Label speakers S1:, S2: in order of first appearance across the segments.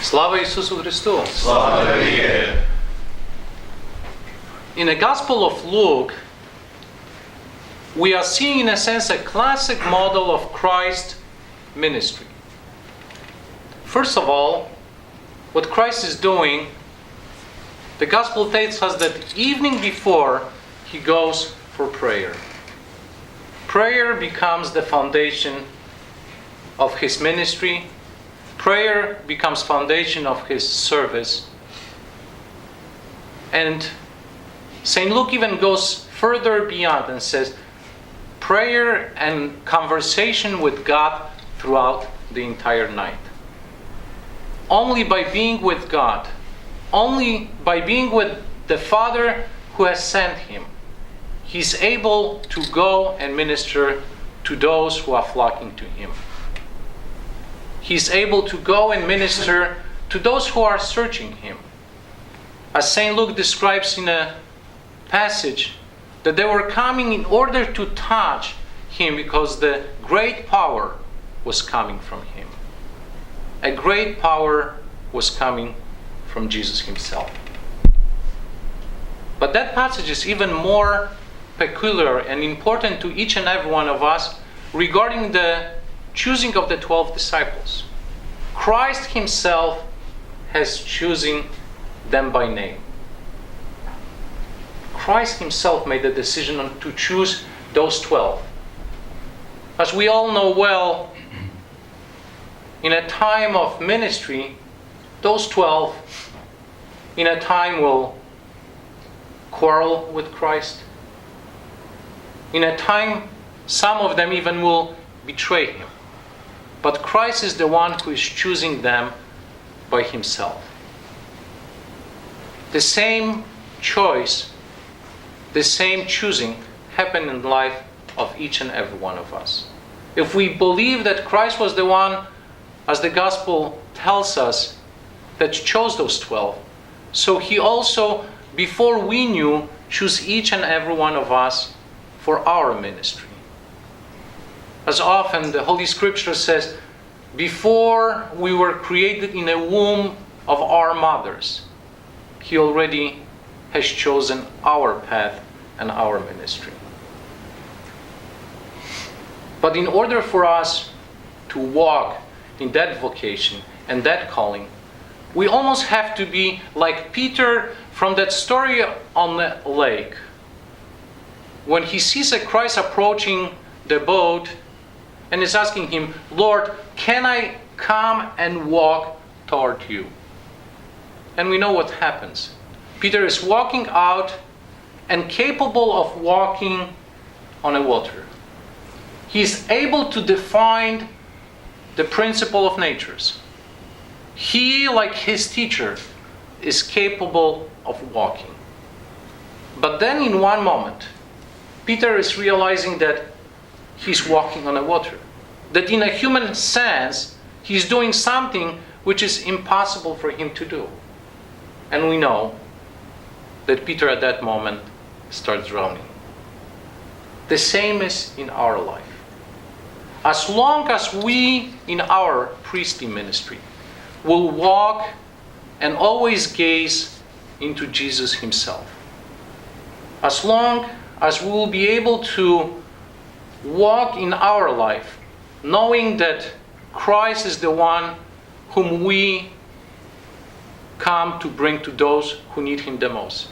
S1: Слава Ісусу Христу!
S2: Слава навіки!
S1: In the Gospel of Luke, we are seeing in a sense a classic model of Christ's ministry. First of all, what Christ is doing, the Gospel tells us that evening before he goes for prayer. Prayer becomes the foundation of his ministry. Prayer becomes foundation of his service. And St. Luke even goes further beyond and says, prayer and conversation with God throughout the entire night. Only by being with God, only by being with the Father who has sent him, he's able to go and minister to those who are flocking to him. He's able to go and minister to those who are searching him. As St. Luke describes in a passage, that they were coming in order to touch him because the great power was coming from him. A great power was coming from Jesus himself. But that passage is even more peculiar and important to each and every one of us regarding the choosing of the 12 disciples. Christ himself has chosen them by name. Christ himself made the decision to choose those 12. As we all know well, in a time of ministry, those 12 in a time will quarrel with Christ. In a time, some of them even will betray him. But Christ is the one who is choosing them by himself. The same choice, the same choosing happened in the life of each and every one of us. If we believe that Christ was the one, as the Gospel tells us, that chose those 12, so he also, before we knew, chose each and every one of us for our ministry. As often the Holy Scripture says, before we were created in the womb of our mothers, he already has chosen our path and our ministry. But in order for us to walk in that vocation and that calling, we almost have to be like Peter from that story on the lake. When he sees a Christ approaching the boat and is asking him, Lord, can I come and walk toward you? And we know what happens. Peter is walking out and capable of walking on the water. He is able to define the principle of natures. He, like his teacher, is capable of walking. But then in one moment, Peter is realizing that he's walking on the water. That in a human sense, he's doing something which is impossible for him to do. And we know that Peter at that moment starts drowning. The same is in our life. As long as we, in our priestly ministry, will walk and always gaze into Jesus himself, as long as we will be able to walk in our life knowing that Christ is the one whom we come to bring to those who need him the most.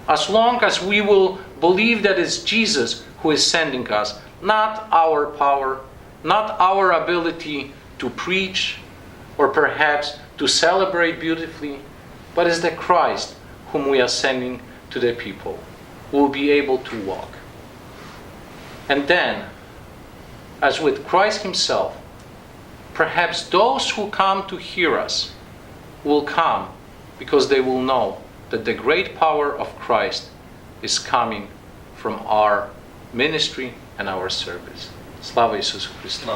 S1: As long as we will believe that it's Jesus who is sending us, not our power, not our ability to preach or perhaps to celebrate beautifully, but it's the Christ whom we are sending to the people, will be able to walk. And then, as with Christ himself, perhaps those who come to hear us will come because they will know that the great power of Christ is coming from our ministry and our service. Slava Isusu Christu.